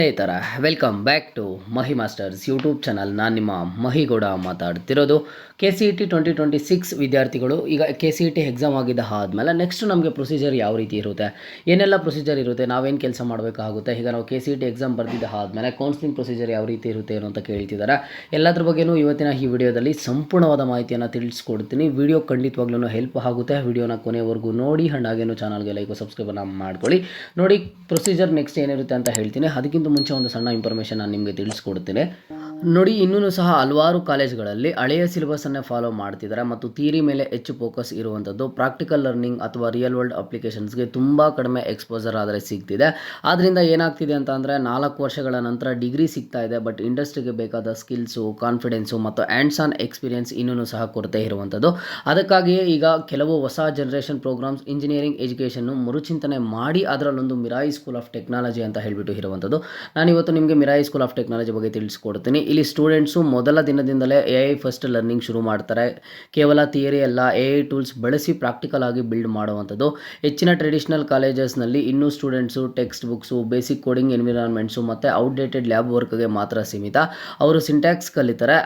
ಸ್ನೇಹಿತರ welcome back to Mahi masters YouTube channel. ನಾನು ನಿಮ್ಮ ಮಹಿಗೌಡ ಮಾತಾಡ್ತಿರೋದು. KCET 2026 ವಿದ್ಯಾರ್ಥಿಗಳು ಈಗ KCET ಎಕ್ಸಾಮ್ ಆಗಿದ್ದ ಆದಮೇಲೆ ನೆಕ್ಸ್ಟ್ ನಮಗೆ ಪ್ರೊಸೀಜರ್ ಯಾವ ರೀತಿ ಇರುತ್ತೆ, ಏನೆಲ್ಲ ಪ್ರೊಸೀಜರ್ ಇರುತ್ತೆ, ನಾವೇನು ಕೆಲಸ ಮಾಡಬೇಕಾಗುತ್ತೆ, ಈಗ ನಾವು KCET ಎಕ್ಸಾಮ್ ಬರೆದಿದ್ದ ಆದಮೇಲೆ ಕೌನ್ಸಿಲಿಂಗ್ ಪ್ರೊಸೀಜರ್ ಯಾವ ರೀತಿ ಇರುತ್ತೆ ಏನೋ ಅಂತ ಕೇಳ್ತಿದ್ದಾರೆ. ಎಲ್ಲದ್ರ ಬಗ್ಗೆಯೂ ಇವತ್ತಿನ ಈ ವಿಡಿಯೋದಲ್ಲಿ ಸಂಪೂರ್ಣವಾದ ಮಾಹಿತಿಯನ್ನು ತಿಳಿಸ್ಕೊಡ್ತೀನಿ. ವಿಡಿಯೋ ಖಂಡಿತವಾಗ್ಲೂ ಹೆಲ್ಪ್ ಆಗುತ್ತೆ. ವಿಡಿಯೋನ ಕೊನೆವರೆಗೂ ನೋಡಿ, ಹಾಗೇನು ಚಾನಲ್ಗೆ ಲೈಕ್ ಸಬ್ಸ್ಕ್ರೈಬನ್ನು ಮಾಡ್ಕೊಳ್ಳಿ. ನೋಡಿ ಪ್ರೊಸೀಜರ್ ನೆಕ್ಸ್ಟ್ ಏನಿರುತ್ತೆ ಅಂತ ಹೇಳ್ತೀನಿ. ಅದಕ್ಕಿಂತ ಮುಂಚೆ ಒಂದು ಸಣ್ಣ ಇನ್ಫಾರ್ಮೇಷನ್ ನಾನು ನಿಮಗೆ ತಿಳಿಸ್ಕೊಡ್ತೀನಿ. ನೋಡಿ, ಇನ್ನೂ ಸಹ ಹಲವಾರು ಕಾಲೇಜ್ಗಳಲ್ಲಿ ಹಳೆಯ ಸಿಲೆಬಸನ್ನೇ ಫಾಲೋ ಮಾಡ್ತಿದ್ದಾರೆ ಮತ್ತು ಥಿಯರಿ ಮೇಲೆ ಹೆಚ್ಚು ಫೋಕಸ್ ಇರುವಂಥದ್ದು. ಪ್ರಾಕ್ಟಿಕಲ್ ಲರ್ನಿಂಗ್ ಅಥವಾ ರಿಯಲ್ ವರ್ಲ್ಡ್ ಅಪ್ಲಿಕೇಶನ್ಸ್ಗೆ ತುಂಬ ಕಡಿಮೆ ಎಕ್ಸ್ಪೋಜರ್ ಆದರೆ ಸಿಗ್ತಿದೆ. ಆದ್ದರಿಂದ ಏನಾಗ್ತಿದೆ ಅಂತ ಅಂದರೆ 4 ವರ್ಷಗಳ ನಂತರ ಡಿಗ್ರಿ ಸಿಗ್ತಾ ಇದೆ, ಬಟ್ ಇಂಡಸ್ಟ್ರಿಗೆ ಬೇಕಾದ ಸ್ಕಿಲ್ಸು, ಕಾನ್ಫಿಡೆನ್ಸು ಮತ್ತು ಹ್ಯಾಂಡ್ಸ್ ಆನ್ ಎಕ್ಸ್ಪೀರಿಯನ್ಸ್ ಇನ್ನೂ ಸಹ ಕೊರತೆ ಇರುವಂಥದ್ದು. ಅದಕ್ಕಾಗಿಯೇ ಈಗ ಕೆಲವು ಹೊಸ ಜನರೇಷನ್ ಪ್ರೋಗ್ರಾಮ್ಸ್ ಇಂಜಿನಿಯರಿಂಗ್ ಎಜುಕೇಷನ್ನು ಮರುಚಿಂತನೆ ಮಾಡಿ ಅದರಲ್ಲೊಂದು ಮಿರಾಯಿ ಸ್ಕೂಲ್ ಆಫ್ ಟೆಕ್ನಾಲಜಿ ಅಂತ ಹೇಳಿಬಿಟ್ಟು ಇರುವಂಥದ್ದು. ನಾನಿವತ್ತು ನಿಮಗೆ ಮಿರಾಯಿ ಸ್ಕೂಲ್ ಆಫ್ ಟೆಕ್ನಾಲಜಿ ಬಗ್ಗೆ ತಿಳಿಸ್ಕೊಡ್ತೀನಿ. ಇಲ್ಲಿ ಸ್ಟೂಡೆಂಟ್ಸು ಮೊದಲ ದಿನದಿಂದಲೇ AI ಫಸ್ಟ್ ಲರ್ನಿಂಗ್ ಶುರು ಮಾಡ್ತಾರೆ. ಕೇವಲ ಥಿಯರಿ ಅಲ್ಲ, AI ಟೂಲ್ಸ್ ಬಳಸಿ ಪ್ರಾಕ್ಟಿಕಲ್ ಆಗಿ ಬಿಲ್ಡ್ ಮಾಡುವಂಥದ್ದು. ಹೆಚ್ಚಿನ ಟ್ರೆಡಿಷನಲ್ ಕಾಲೇಜಸ್ನಲ್ಲಿ ಇನ್ನೂ students textbooks, basic coding environments ಮತ್ತು ಔಟ್ಡೇಟೆಡ್ ಲ್ಯಾಬ್ ವರ್ಕ್ಗೆ ಮಾತ್ರ ಸೀಮಿತ. ಅವರು ಸಿಂಟ್ಯಾಕ್ಸ್ ಕಲಿತಾರೆ,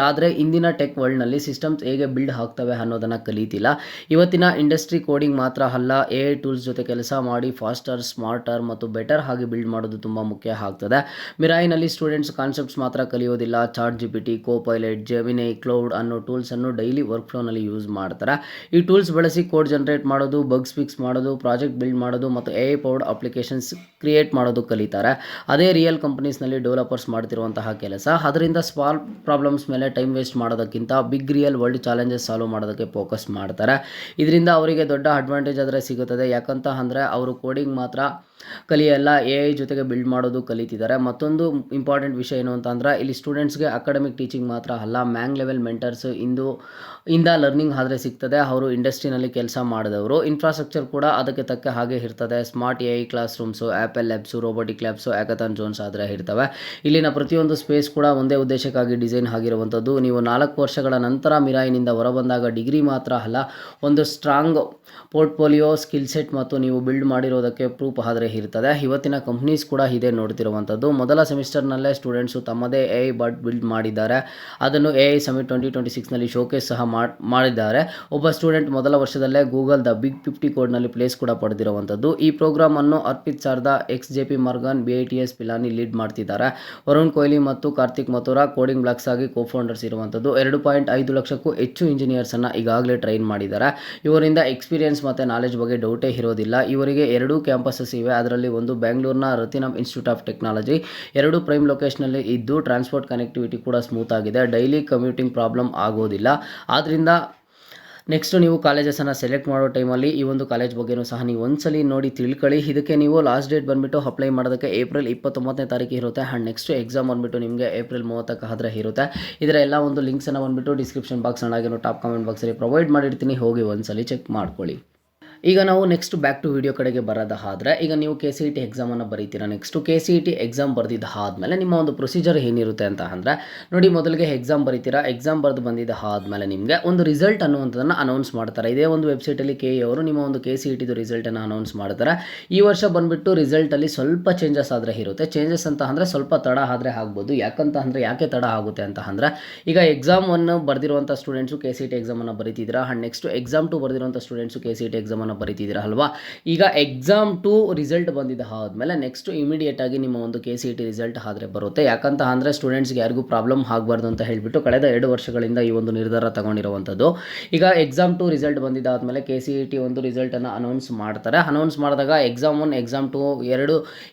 ಆದರೆ ಇಂದಿನ ಟೆಕ್ ವರ್ಲ್ಡ್ನಲ್ಲಿ ಸಿಸ್ಟಮ್ಸ್ ಹೇಗೆ ಬಿಲ್ಡ್ ಆಗ್ತವೆ ಅನ್ನೋದನ್ನು ಕಲಿತಿಲ್ಲ. ಇವತ್ತಿನ ಇಂಡಸ್ಟ್ರಿ ಕೋಡಿಂಗ್ ಮಾತ್ರ ಅಲ್ಲ, AI ಟೂಲ್ಸ್ ಜೊತೆ ಕೆಲಸ ಮಾಡಿ ಫಾಸ್ಟರ್, ಸ್ಮಾರ್ಟರ್ ಮತ್ತು ಬೆಟರ್ ಆಗಿ ಬಿಲ್ಡ್ ಮಾಡೋದು ತುಂಬ ಮುಖ್ಯ ಆಗ್ತದೆ. ಮಿರಾಯಿನಲ್ಲಿ ಸ್ಟೂಡೆಂಟ್ಸ್ ಕಾನ್ಸೆಪ್ಟ್ಸ್ ಮಾತ್ರ ಕಲಿಯೋದಿಲ್ಲ, ಚಾಟ್ GPT, ಕೋಪೈಲಟ್, ಜೆಮಿನಿ, ಕ್ಲೌಡ್ ಅನ್ನೋ ಟೂಲ್ಸನ್ನು ಡೈಲಿ ವರ್ಕ್ ಫ್ಲೋನಲ್ಲಿ ಯೂಸ್ ಮಾಡ್ತಾರೆ. ಈ ಟೂಲ್ಸ್ ಬಳಸಿ ಕೋಡ್ ಜನರೇಟ್ ಮಾಡೋದು, ಬಗ್ಸ್ ಫಿಕ್ಸ್ ಮಾಡೋದು, ಪ್ರಾಜೆಕ್ಟ್ ಬಿಲ್ಡ್ ಮಾಡೋದು ಮತ್ತು AI ಪವರ್ಡ್ ಅಪ್ಲಿಕೇಶನ್ಸ್ ಕ್ರಿಯೇಟ್ ಮಾಡೋದು ಕಲಿತಾರೆ. ಅದೇ ರಿಯಲ್ ಕಂಪನೀಸ್ನಲ್ಲಿ ಡೆವಲಪರ್ಸ್ ಮಾಡ್ತಿರುವಂತಹ ಕೆಲಸ. ಅದರಿಂದ ಸ್ಮಾಲ್ ಪ್ರಾಬ್ಲಮ್ಸ್ ಮೇಲೆ ಟೈಮ್ ವೇಸ್ಟ್ ಮಾಡೋದಕ್ಕಿಂತ big real world challenges solve ಮಾಡೋದಕ್ಕೆ ಫೋಕಸ್ ಮಾಡ್ತಾರೆ. ಇದರಿಂದ ಅವರಿಗೆ ದೊಡ್ಡ ಅಡ್ವಾಂಟೇಜ್ ಆದರೆ ಸಿಗುತ್ತದೆ. ಯಾಕಂತ ಅಂದರೆ ಅವರು ಕೋಡಿಂಗ್ ಮಾತ್ರ ಕಲಿಯಲ್ಲ, AI ಜೊತೆಗೆ ಬಿಲ್ಡ್ ಮಾಡೋದು ಕಲಿತಿದ್ದಾರೆ. ಮತ್ತೊಂದು ಇಂಪಾರ್ಟೆಂಟ್ ವಿಷಯ ಏನು ಅಂತ ಅಂದರೆ, ಇಲ್ಲಿ ಸ್ಟೂಡೆಂಟ್ಸ್ಗೆ ಅಕಾಡೆಮಿಕ್ ಟೀಚಿಂಗ್ ಮಾತ್ರ ಅಲ್ಲ, ಮ್ಯಾಂಗ್ ಲೆವೆಲ್ ಮೆಂಟರ್ಸ್ ಇಂದ ಲರ್ನಿಂಗ್ ಆದರೆ ಸಿಗ್ತದೆ. ಅವರು ಇಂಡಸ್ಟ್ರಿನಲ್ಲಿ ಕೆಲಸ ಮಾಡಿದವರು. ಇನ್ಫ್ರಾಸ್ಟ್ರಕ್ಚರ್ ಕೂಡ ಅದಕ್ಕೆ ತಕ್ಕ ಹಾಗೆ ಇರ್ತದೆ. Smart AI class rooms, apple labs, robotic labs, hackathon zones ಆದರೆ ಇರ್ತವೆ. ಇಲ್ಲಿನ ಪ್ರತಿಯೊಂದು ಸ್ಪೇಸ್ ಕೂಡ ಒಂದೇ ಉದ್ದೇಶಕ್ಕಾಗಿ ಡಿಸೈನ್ ಆಗಿರುವಂಥದ್ದು. ನೀವು 4 ವರ್ಷಗಳ ನಂತರ ಮಿರಾಯಿನಿಂದ ಹೊರಬಂದಾಗ ಡಿಗ್ರಿ ಮಾತ್ರ ಅಲ್ಲ, ಒಂದು ಸ್ಟ್ರಾಂಗ್ ಪೋರ್ಟ್ಫೋಲಿಯೋ, ಸ್ಕಿಲ್ ಸೆಟ್ ಮತ್ತು ನೀವು ಬಿಲ್ಡ್ ಮಾಡಿರೋದಕ್ಕೆ ಪ್ರೂಫ್ ಆದರೆ ಇರ್ತದೆ. ಇವತ್ತಿನ ಕಂಪ್ನೀಸ್ ಕೂಡ ಇದೇ ನೋಡ್ತಿರುವಂಥದ್ದು. ಮೊದಲ ಸೆಮಿಸ್ಟರ್ನಲ್ಲೇ ಸ್ಟೂಡೆಂಟ್ಸು ತಮ್ಮದೇ AI ಬಟ್ ಬಿಲ್ಡ್ ಮಾಡಿದ್ದಾರೆ. ಅದನ್ನು AI ಸಮಿಟ್ 2026ನಲ್ಲಿ ಶೋಕೇಸ್ ಸಹ ಮಾಡಿದ್ದಾರೆ. ಒಬ್ಬ ಸ್ಟೂಡೆಂಟ್ ಮೊದಲ ವರ್ಷದಲ್ಲೇ ಗೂಗಲ್ ದ ಬಿಗ್ 50 ಕೋಡ್ನಲ್ಲಿ ಪ್ಲೇಸ್ ಕೂಡ ಪಡೆದಿರುವಂಥದ್ದು. ಈ ಪ್ರೋಗ್ರಾಮ್ ಅನ್ನು Arpit Sarda, JP Morgan, BITS Pilani lead ಮಾಡ್ತಿದ್ದಾರೆ. ವರುಣ್ ಕೊಹ್ಲಿ ಮತ್ತು ಕಾರ್ತಿಕ್ ಮಥುರಾ ಕೋಡಿಂಗ್ ಬ್ಲಾಕ್ಸ್ ಆಗಿ ಕೋಫೌಂಡರ್ಸ್ ಇರುವಂಥದ್ದು. 2.5 ಲಕ್ಷಕ್ಕೂ ಹೆಚ್ಚು ಇಂಜಿನಿಯರ್ಸನ್ನು ಈಗಾಗಲೇ ಟ್ರೈನ್ ಮಾಡಿದ್ದಾರೆ. ಇವರಿಂದ ಎಕ್ಸ್ಪೀರಿಯನ್ಸ್ ಮತ್ತು ನಾಲೆಜ್ ಬಗ್ಗೆ ಡೌಟೇ ಇರೋದಿಲ್ಲ. ಇವರಿಗೆ 2 ಕ್ಯಾಂಪಸಸ್ ಇವೆ. ಅದರಲ್ಲಿ ಒಂದು ಬೆಂಗಳೂರಿನ ರತಿನಂ ಇನ್ಸ್ಟಿಟ್ಯೂಟ್ ಆಫ್ ಟೆಕ್ನಾಲಜಿ. 2 ಪ್ರೈಮ್ ಲೊಕೇಶನಲ್ಲಿ ಇದ್ದು ಟ್ರಾನ್ಸ್ಪೋರ್ಟ್ ಕನೆಕ್ಟಿವಿಟಿ ಕೂಡ ಸ್ಮೂತ್ ಆಗಿದೆ. ಡೈಲಿ ಕಮ್ಯೂಟಿಂಗ್ ಪ್ರಾಬ್ಲಮ್ ಆಗೋದಿಲ್ಲ. ಆದ್ದರಿಂದ ನೆಕ್ಸ್ಟ್ ನೀವು ಕಾಲೇಜಸನ್ನು ಸೆಲೆಕ್ಟ್ ಮಾಡೋ ಟೈಮಲ್ಲಿ ಈ ಒಂದು ಕಾಲೇಜ್ ಬಗ್ಗೆಯೂ ಸಹ ನೀವು ಒಂದ್ಸಲಿ ನೋಡಿ ತಿಳ್ಕೊಳ್ಳಿ. ಇದಕ್ಕೆ ನೀವು ಲಾಸ್ಟ್ ಡೇಟ್ ಬಂದುಬಿಟ್ಟು ಅಪ್ಲೈ ಮಾಡೋದಕ್ಕೆ ಏಪ್ರಿಲ್ 29ನೇ ತಾರೀಕು ಇರುತ್ತೆ. ಆ್ಯಂಡ್ ನೆಕ್ಸ್ಟ್ ಎಕ್ಸಾಮ್ ಬಂದುಬಿಟ್ಟು ನಿಮಗೆ ಏಪ್ರಿಲ್ 30ಕ್ಕೆ ಆದರೆ ಇರುತ್ತೆ. ಇದರ ಎಲ್ಲ ಒಂದು ಲಿಂಕ್ಸನ್ನು ಬಂದುಬಿಟ್ಟು ಡಿಸ್ಕ್ರಿಪ್ಷನ್ ಬಾಕ್ಸ್ ಹಾಗೇನು ಟಾಪ್ ಕಾಮೆಂಟ್ ಬಾಕ್ಸಲ್ಲಿ ಪ್ರೊವೈಡ್ ಮಾಡಿರ್ತೀನಿ, ಹೋಗಿ ಒಂದ್ಸಲಿ ಚೆಕ್ ಮಾಡ್ಕೊಳ್ಳಿ. ಈಗ ನಾವು ನೆಕ್ಸ್ಟ್ ಬ್ಯಾಕ್ ಟು ವಿಡಿಯೋ ಕಡೆಗೆ ಬರೋದಾದರೆ, ಈಗ ನೀವು KCET ಎಕ್ಸಾಮನ್ನು ಬರೀತೀರಾ. ನೆಕ್ಸ್ಟು KCET ಎಕ್ಸಾಮ್ ಬರೆದಿದ್ದ ಆದಮೇಲೆ ನಿಮ್ಮ ಒಂದು ಪ್ರೊಸೀಜರ್ ಏನಿರುತ್ತೆ ಅಂತ ಅಂದರೆ, ನೋಡಿ ಮೊದಲಿಗೆ ಎಕ್ಸಾಮ್ ಬರೀತೀರಾ. ಎಕ್ಸಾಮ್ ಬರೆದು ಬಂದಿದ್ದ ಆದಮೇಲೆ ನಿಮಗೆ ಒಂದು ರಿಸಲ್ಟ್ ಅನ್ನುವಂಥದ್ದನ್ನು ಅನೌನ್ಸ್ ಮಾಡ್ತಾರೆ. ಇದೇ ಒಂದು ವೆಬ್ಸೈಟಲ್ಲಿ KE ಅವರು ನಿಮ್ಮ ಒಂದು KCETದು ರಿಸಲ್ಟನ್ನು ಅನೌನ್ಸ್ ಮಾಡ್ತಾರೆ. ಈ ವರ್ಷ ಬಂದುಬಿಟ್ಟು ರಿಸಲ್ಟಲ್ಲಿ ಸ್ವಲ್ಪ ಚೇಂಜಸ್ ಆದರೆ ಇರುತ್ತೆ. ಚೇಂಜಸ್ ಅಂತ ಅಂದರೆ ಸ್ವಲ್ಪ ತಡ ಆದರೆ ಆಗ್ಬೋದು. ಯಾಕೆ ತಡ ಆಗುತ್ತೆ ಅಂತ ಅಂದರೆ, ಈಗ ಎಕ್ಸಾಮನ್ನು ಬರೆದಿರುವಂಥ ಸ್ಟೂಡೆಂಟ್ಸು KCET ಎಕ್ಸಾಮನ್ನು ಬರೀತಿದ್ದೀರಾ. ಆ್ಯಂಡ್ ನೆಕ್ಸ್ಟ್ ಎಕ್ಸಾಮ್ 2 ಬರೆದಿರುವಂಥ ಸ್ಟೂಡೆಂಟ್ಸು KCET ಎಕ್ಸಾಮನ್ನು ಬರೀತಿದ್ದೀರಾ ಅಲ್ವಾ. ಈಗ ಎಕ್ಸಾಮ್ 2 ರಿಸಲ್ಟ್ ಬಂದಿದ್ದ ಆದಮೇಲೆ ನೆಕ್ಸ್ಟ್ ಇಮಿಡಿಯೇಟ್ ಆಗಿ ನಿಮ್ಮ ಒಂದು KCET ರಿಸಲ್ಟ್ ಆದರೆ ಬರುತ್ತೆ. ಯಾಕಂತ ಅಂದರೆ ಸ್ಟೂಡೆಂಟ್ಸ್ಗೆ ಯಾರಿಗೂ ಪ್ರಾಬ್ಲಮ್ ಆಗಬಾರ್ದು ಅಂತ ಹೇಳಿಬಿಟ್ಟು ಕಳೆದ 2 ವರ್ಷಗಳಿಂದ ಈ ಒಂದು ನಿರ್ಧಾರ ತಗೊಂಡಿರುವಂಥದ್ದು. ಈಗ ಎಕ್ಸಾಮ್ 2 ರಿಸಲ್ಟ್ ಬಂದಿದ್ದಾದಮೇಲೆ KCET ಒಂದು ರಿಸಲ್ಟನ್ನು ಅನೌನ್ಸ್ ಮಾಡ್ತಾರೆ. ಅನೌನ್ಸ್ ಮಾಡಿದಾಗ ಎಕ್ಸಾಮ್ 1 ಎಕ್ಸಾಮ್ 2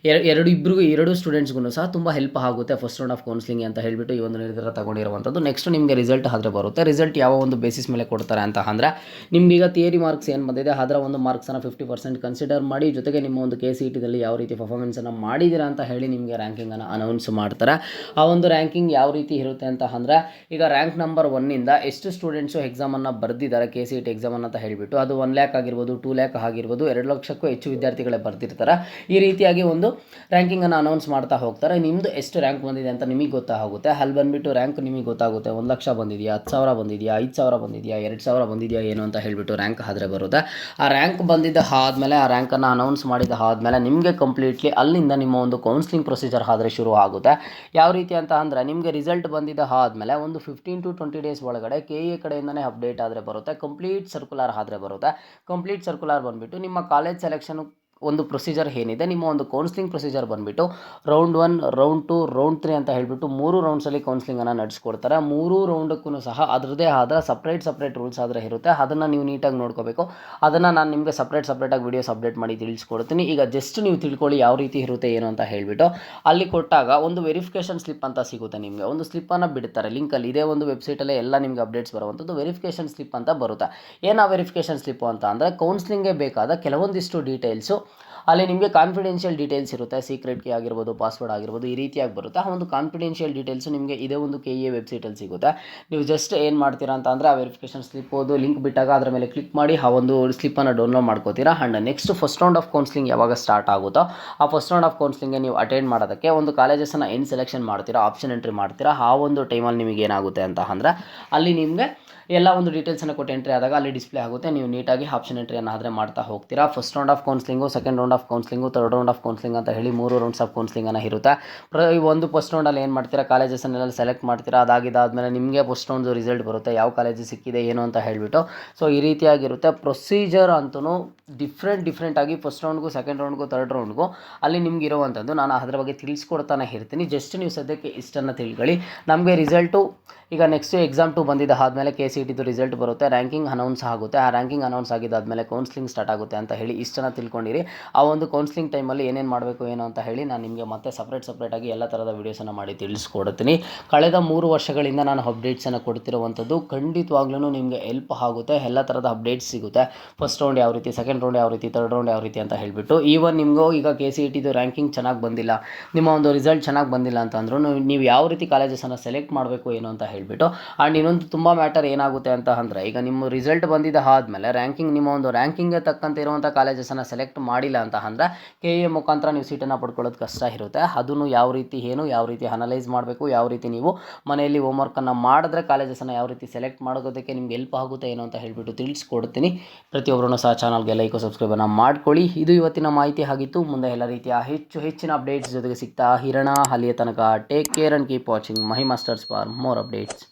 ಎರಡು ಸ್ಟೂಡೆಂಟ್ಸ್ಗೂ ಸಹ ತುಂಬ ಹೆಲ್ಪ್ ಆಗುತ್ತೆ ಫಸ್ಟ್ ರೌಂಡ್ ಆಫ್ ಕೌನ್ಸಿಲಿಂಗ್ ಅಂತ ಹೇಳಿಬಿಟ್ಟು ಈ ಒಂದು ನಿರ್ಧಾರ ತಗೊಂಡಿರುವಂಥದ್ದು. ನೆಕ್ಸ್ಟ್ ನಿಮಗೆ ರಿಸಲ್ಟ್ ಆದರೆ ಬರುತ್ತೆ. ರಿಸಲ್ಟ್ ಯಾವ ಒಂದು ಬೇಸಿಸ್ ಮೇಲೆ ಕೊಡ್ತಾರೆ ಅಂತ ಅಂದರೆ, ನಿಮ್ಗೀಗ ಥಿಯರಿ ಮಾರ್ಕ್ಸ್ ಏನು ಬಂದಿದೆ ಅದರ ಒಂದು ಮಾರ್ಕ್ಸನ್ನು 50% ಕನ್ಸಿಡರ್ ಮಾಡಿ, ಜೊತೆಗೆ ನಿಮ್ಮ ಒಂದು KCETದಲ್ಲಿ ಯಾವ ರೀತಿ ಪರ್ಫಾರ್ಮೆನ್ಸನ್ನು ಮಾಡಿದ್ದೀರಾ ಅಂತ ಹೇಳಿ ನಿಮಗೆ ರ್ಯಾಂಕಿಂಗನ್ನು ಅನೌನ್ಸ್ ಮಾಡ್ತಾರೆ. ಆ ಒಂದು ರ್ಯಾಂಕಿಂಗ್ ಯಾವ ರೀತಿ ಇರುತ್ತೆ ಅಂತ ಅಂದರೆ, ಈಗ ರ್ಯಾಂಕ್ ನಂಬರ್ 1ಇಂದ ಎಷ್ಟು ಸ್ಟೂಡೆಂಟ್ಸು ಎಕ್ಸಾಮನ್ನು ಬರೆದಿದ್ದಾರೆ KCET ಎಕ್ಸಾಮನ್ನು ಅಂತ ಹೇಳಿಬಿಟ್ಟು, ಅದು 1 ಲ್ಯಾಕ್ ಆಗಿರ್ಬೋದು, 2 ಲ್ಯಾಕ್ ಆಗಿರ್ಬೋದು, 2 ಲಕ್ಷಕ್ಕೂ ಹೆಚ್ಚು ವಿದ್ಯಾರ್ಥಿಗಳೇ ಬರ್ತಿರ್ತಾರೆ. ಈ ರೀತಿಯಾಗಿ ಒಂದು ರ್ಯಾಂಕಿಂಗನ್ನು ಅನೌನ್ಸ್ ಮಾಡ್ತಾ ಹೋಗ್ತಾರೆ. ನಿಮ್ಮದು ಎಷ್ಟು ರ್ಯಾಂಕ್ ಬಂದಿದೆ ಅಂತ ನಿಮಗೆ ಗೊತ್ತಾಗುತ್ತೆ. ಅಲ್ಲಿ ಬಂದುಬಿಟ್ಟು ರ್ಯಾಂಕ್ ನಿಮಗೆ ಗೊತ್ತಾಗುತ್ತೆ. 1 ಲಕ್ಷ ಬಂದಿದೆಯಾ, 10,000 ಬಂದಿದೆಯಾ, 5,000 ಬಂದಿದೆಯಾ, 2,000 ಬಂದಿದೆಯಾ ಏನು ಅಂತ ಹೇಳಿಬಿಟ್ಟು ರ್ಯಾಂಕ್ ಆದರೆ ಬರುತ್ತೆ. ಆ ರ್ಯಾಂಕ್ ಬಂದಿದ್ದ ಆದಮೇಲೆ ಆ ರ್ಯಾಂಕನ್ನು ಅನೌನ್ಸ್ ಮಾಡಿದ ಆದಮೇಲೆ ನಿಮಗೆ ಕಂಪ್ಲೀಟ್ಲಿ ಅಲ್ಲಿಂದ ನಿಮ್ಮ ಒಂದು ಕೌನ್ಸ್ಲಿಂಗ್ ಪ್ರೊಸೀಜರ್ ಆದರೆ ಶುರು ಆಗುತ್ತೆ. ಯಾವ ರೀತಿ ಅಂತ ಅಂದರೆ ನಿಮಗೆ ರಿಸಲ್ಟ್ ಬಂದಿದ್ದ ಆದಮೇಲೆ ಒಂದು 15 to 20 ಡೇಸ್ ಒಳಗಡೆ KE ಕಡೆಯಿಂದನೇ ಅಪ್ಡೇಟ್ ಆದರೆ ಬರುತ್ತೆ, ಕಂಪ್ಲೀಟ್ ಸರ್ಕ್ಯುಲರ್ ಆದರೆ ಬರುತ್ತೆ. ಕಂಪ್ಲೀಟ್ ಸರ್ಕ್ಯುಲರ್ ಬಂದುಬಿಟ್ಟು ನಿಮ್ಮ ಕಾಲೇಜ್ ಸೆಲೆಕ್ಷನ್ ಒಂದು ಪ್ರೊಸೀಜರ್ ಏನಿದೆ, ನಿಮ್ಮ ಒಂದು ಕೌನ್ಸ್ಲಿಂಗ್ ಪ್ರೊಸೀಜರ್ ಬಂದುಬಿಟ್ಟು ರೌಂಡ್ 1, ರೌಂಡ್ 2, ರೌಂಡ್ 3 ಅಂತ ಹೇಳಿಬಿಟ್ಟು 3 ರೌಂಡ್ಸಲ್ಲಿ ಕೌನ್ಸ್ಲಿಂಗನ್ನು ನಡೆಸ್ಕೊಡ್ತಾರೆ. 3 ರೌಂಡಕ್ಕೂ ಸಹ ಅದರದೇ ಆದ ಸಪ್ರೇಟ್ ರೂಲ್ಸ್ ಆದರೆ ಇರುತ್ತೆ. ಅದನ್ನು ನೀವು ನೀಟಾಗಿ ನೋಡ್ಕೋಬೇಕು. ಅದನ್ನು ನಾನು ನಿಮಗೆ ಸಪ್ರೇಟಾಗಿ ವೀಡಿಯೋಸ್ ಅಪ್ಡೇಟ್ ಮಾಡಿ ತಿಳಿಸ್ಕೊಡ್ತೀನಿ. ಈಗ ಜಸ್ಟ್ ನೀವು ತಿಳ್ಕೊಳ್ಳಿ ಯಾವ ರೀತಿ ಇರುತ್ತೆ ಏನು ಅಂತ ಹೇಳಿಬಿಟ್ಟು. ಅಲ್ಲಿ ಕೊಟ್ಟಾಗ ಒಂದು ವೆರಿಫಿಕೇಷನ್ ಸ್ಲಿಪ್ ಅಂತ ಸಿಗುತ್ತೆ. ನಿಮಗೆ ಒಂದು ಸ್ಲಿಪ್ಪನ್ನು ಬಿಡ್ತಾರೆ ಲಿಂಕಲ್ಲಿ. ಇದೇ ಒಂದು ವೆಬ್ಸೈಟಲ್ಲೇ ಎಲ್ಲ ನಿಮಗೆ ಅಪ್ಡೇಟ್ಸ್ ಬರುವಂಥದ್ದು ವೆರಿಫಿಕೇಷನ್ ಸ್ಲಿಪ್ ಅಂತ ಬರುತ್ತೆ. ಏನು ಆ ವೆರಿಫಿಕೇಷನ್ ಸ್ಲಿಪ್ಪು ಅಂತ ಅಂದರೆ ಕೌನ್ಸ್ಲಿಂಗ್ಗೆ ಬೇಕಾದ ಕೆಲವೊಂದಿಷ್ಟು ಡೀಟೇಲ್ಸು ಅಲ್ಲಿ ನಿಮಗೆ ಕಾನ್ಫಿಡೆನ್ಷಿಯಲ್ ಡೀಟೇಲ್ಸ್ ಇರುತ್ತೆ. ಸೀಕ್ರೆಟ್ ಕೀ ಆಗಿರ್ಬೋದು, ಪಾಸ್ವರ್ಡ್ ಆಗಿರ್ಬೋದು, ಈ ರೀತಿಯಾಗಿ ಬರುತ್ತೆ. ಆ ಒಂದು ಕಾನ್ಫಿಡೆನ್ಷಿಯಲ್ ಡೀಟೇಲ್ಸು ನಿಮಗೆ ಇದೇ ಒಂದು KE ವೆಬ್ಸೈಟಲ್ಲಿ ಸಿಗುತ್ತೆ. ನೀವು ಜಸ್ಟ್ ಏನು ಮಾಡ್ತೀರಾ ಅಂತ ಅಂದರೆ ಆ ವೆರಿಫಿಕೇಷನ್ ಸ್ಲಿಪ್ ಓದು ಲಿಂಕ್ ಬಿಟ್ಟಾಗ ಅದರ ಮೇಲೆ ಕ್ಲಿಕ್ ಮಾಡಿ ಆ ಒಂದು ಸ್ಲಿಪ್ಪನ್ನು ಡೌನ್ಲೋಡ್ ಮಾಡ್ಕೋತೀರಾ. And next first round of counselling ಯಾವಾಗ ಸ್ಟಾರ್ಟ್ ಆಗುತ್ತೋ ಆ ಫಸ್ಟ್ ರೌಂಡ್ ಆಫ್ ಕೌನ್ಸ್ಲಿಂಗ್ಗೆ ನೀವು ಅಟೆಂಡ್ ಮಾಡೋದಕ್ಕೆ ಒಂದು ಕಾಲೇಜಸನ್ನು ಏನು ಸೆಲೆಕ್ಷನ್ ಮಾಡ್ತೀರಾ, ಆಪ್ಷನ್ ಎಂಟ್ರಿ ಮಾಡ್ತೀರಾ. ಆ ಒಂದು ಟೈಮಲ್ಲಿ ನಿಮಗೆ ಏನಾಗುತ್ತೆ ಅಂತ ಅಂದರೆ ಅಲ್ಲಿ ನಿಮಗೆ ಎಲ್ಲ ಒಂದು ಡೀಟೇಲ್ಸನ್ನು ಕೊಟ್ಟು ಎಂಟ್ರಿ ಆದಾಗ ಅಲ್ಲಿ ಡಿಸ್ಪ್ಲೇ ಆಗುತ್ತೆ. ನೀವು ನೀಟಾಗಿ ಆಪ್ಷನ್ ಎಂಟ್ರಿಯನ್ನು ಆದರೆ ಮಾಡ್ತಾ ಹೋಗ್ತೀರಾ. First round of counselling, second round of counselling, third round of counselling ಅಂತ ಹೇಳಿ 3 ರೌಂಡ್ಸ್ ಆಫ್ ಕೌನ್ಸ್ಲಿಂಗನ್ನು ಇರುತ್ತೆ. ಈ ಒಂದು ಫಸ್ಟ್ ರೌಂಡಲ್ಲಿ ಏನು ಮಾಡ್ತೀರಾ, ಕಾಲೇಜಸನ್ನೆಲ್ಲ ಸೆಲೆಕ್ಟ್ ಮಾಡ್ತೀರಾ. ಅದಾಗಿದ್ದಾದಮೇಲೆ ನಿಮಗೆ ಫಸ್ಟ್ ರೌಂಡ್ದು ರಿಸಲ್ಟ್ ಬರುತ್ತೆ, ಯಾವ ಕಾಲೇಜು ಸಿಕ್ಕಿದೆ ಏನು ಅಂತ ಹೇಳಿಬಿಟ್ಟು. ಸೊ ಈ ರೀತಿಯಾಗಿರುತ್ತೆ ಪ್ರೊಸೀಜರ್ ಅಂತೂ ಡಿಫ್ರೆಂಟಾಗಿ ಫಸ್ಟ್ ರೌಂಡ್ಗೂ, ಸೆಕೆಂಡ್ ರೌಂಡ್ಗೂ, ಥರ್ಡ್ ರೌಂಡ್ಗೂ ಅಲ್ಲಿ ನಿಮ್ಗೆ ಇರುವಂಥದ್ದು ನಾನು ಅದರ ಬಗ್ಗೆ ತಿಳಿಸ್ಕೊಡ್ತಾನೆ ಇರ್ತೀನಿ. ಜಸ್ಟ್ ನೀವು ಸದ್ಯಕ್ಕೆ ಇಷ್ಟನ್ನು ತಿಳ್ಕೊಳ್ಳಿ. ನಮಗೆ ರಿಸಲ್ಟು ಈಗ ನೆಕ್ಸ್ಟ್ ಎಕ್ಸಾಮ್ 2 ಬಂದಿದ್ದ ಆದಮೇಲೆ KCETದು ರಿಸಲ್ಟ್ ಬರುತ್ತೆ, ರ್ಯಾಂಕಿಂಗ್ ಅನೌನ್ಸ್ ಆಗುತ್ತೆ. ಆ ರ್ಯಾಂಕಿಂಗ್ ಅನೌನ್ಸ್ ಆಗಿದ್ದಾದಮೇಲೆ ಕೌನ್ಸ್ಲಿಂಗ್ ಸ್ಟಾರ್ಟ್ ಆಗುತ್ತೆ ಅಂತ ಹೇಳಿ ಇಷ್ಟನ್ನು ತಿಳ್ಕೊಂಡಿರಿ. ಆ ಒಂದು ಕೌನ್ಸ್ಲಿಂಗ್ ಟೈಮಲ್ಲಿ ಏನೇನು ಮಾಡಬೇಕು ಏನು ಅಂತ ಹೇಳಿ ನಾನು ನಿಮಗೆ ಮತ್ತೆ ಸಪ್ರೇಟಾಗಿ ಎಲ್ಲ ಥರದ ವೀಡಿಯೋಸನ್ನು ಮಾಡಿ ತಿಳಿಸ್ಕೊಡ್ತೀನಿ. ಕಳೆದ 3 ವರ್ಷಗಳಿಂದ ನಾನು ಅಪ್ಡೇಟ್ಸನ್ನು ಕೊಡ್ತಿರುವಂಥದ್ದು ಖಂಡಿತವಾಗ್ಲೂ ನಿಮಗೆ ಹೆಲ್ಪ್ ಆಗುತ್ತೆ. ಎಲ್ಲ ಥರದ ಅಪ್ಡೇಟ್ಸ್ ಸಿಗುತ್ತೆ. ಫಸ್ಟ್ ರೌಂಡ್ ಯಾವ ರೀತಿ, ಸೆಕೆಂಡ್ ರೌಂಡ್ ಯಾವ ರೀತಿ, ಥರ್ಡ್ ರೌಂಡ್ ಯಾವ ರೀತಿ ಅಂತ ಹೇಳಿಬಿಟ್ಟು. ಈವನ್ ನಿಮಗೂ ಈಗ KCETದು ರ್ಯಾಂಕಿಂಗ್ ಚೆನ್ನಾಗಿ ಬಂದಿಲ್ಲ, ನಿಮ್ಮ ಒಂದು ರಿಸಲ್ಟ್ ಚೆನ್ನಾಗಿ ಬಂದಿಲ್ಲ ಅಂತಂದ್ರೂ ನೀವು ಯಾವ ರೀತಿ ಕಾಲೇಜಸನ್ನು ಸೆಲೆಕ್ಟ್ ಮಾಡಬೇಕು ಏನು ಅಂತ ಹೇಳಿಬಿಟ್ಟು. ಆ್ಯಂಡ್ ಇನ್ನೊಂದು ತುಂಬ ಮ್ಯಾಟರ್ ಏನಾಗುತ್ತೆ ಅಂತ ಅಂದರೆ ಈಗ ನಿಮ್ಮ ರಿಸಲ್ಟ್ ಬಂದಿದ್ದ ಆದಮೇಲೆ ನಿಮ್ಮ ಒಂದು ರ್ಯಾಂಕಿಂಗ್ಗೆ ತಕ್ಕಂತೆ ಇರುವಂಥ ಕಾಲೇಜಸನ್ನು ಸೆಲೆಕ್ಟ್ ಮಾಡಿಲ್ಲ ಅಂತ ಅಂದರೆ KE ಮುಖಾಂತರ ನೀವು ಸೀಟನ್ನು ಪಡ್ಕೊಳ್ಳೋದು ಕಷ್ಟ ಇರುತ್ತೆ. ಅದನ್ನು ಯಾವ ರೀತಿ ಅನಲೈಸ್ ಮಾಡಬೇಕು, ಯಾವ ರೀತಿ ನೀವು ಮನೆಯಲ್ಲಿ ಹೋಮ್ವರ್ಕನ್ನು ಮಾಡಿದ್ರೆ ಕಾಲೇಜಸನ್ನು ಯಾವ ರೀತಿ ಸೆಲೆಕ್ಟ್ ಮಾಡೋದಕ್ಕೆ ನಿಮ್ಗೆ ಹೆಲ್ಪ್ ಆಗುತ್ತೆ ಏನು ಅಂತ ಹೇಳಿಬಿಟ್ಟು ತಿಳಿಸ್ಕೊಡ್ತೀನಿ. ಪ್ರತಿಯೊಬ್ಬರೂ ಸಹ ಚಾನಲ್ಗೆ ಲೈಕ್ ಸಬ್ಸ್ಕ್ರೈಬನ್ನು ಮಾಡ್ಕೊಳ್ಳಿ. ಇದು ಇವತ್ತಿನ ಮಾಹಿತಿ ಆಗಿತ್ತು. ಮುಂದೆ ಎಲ್ಲ ರೀತಿಯ ಹೆಚ್ಚಿನ ಅಪ್ಡೇಟ್ಸ್ ಜೊತೆಗೆ ಸಿಗ್ತಾ ಇರೋಣ. ಅಲ್ಲಿಯ ತನಕ take care and keep watching Mahi masters for more updates.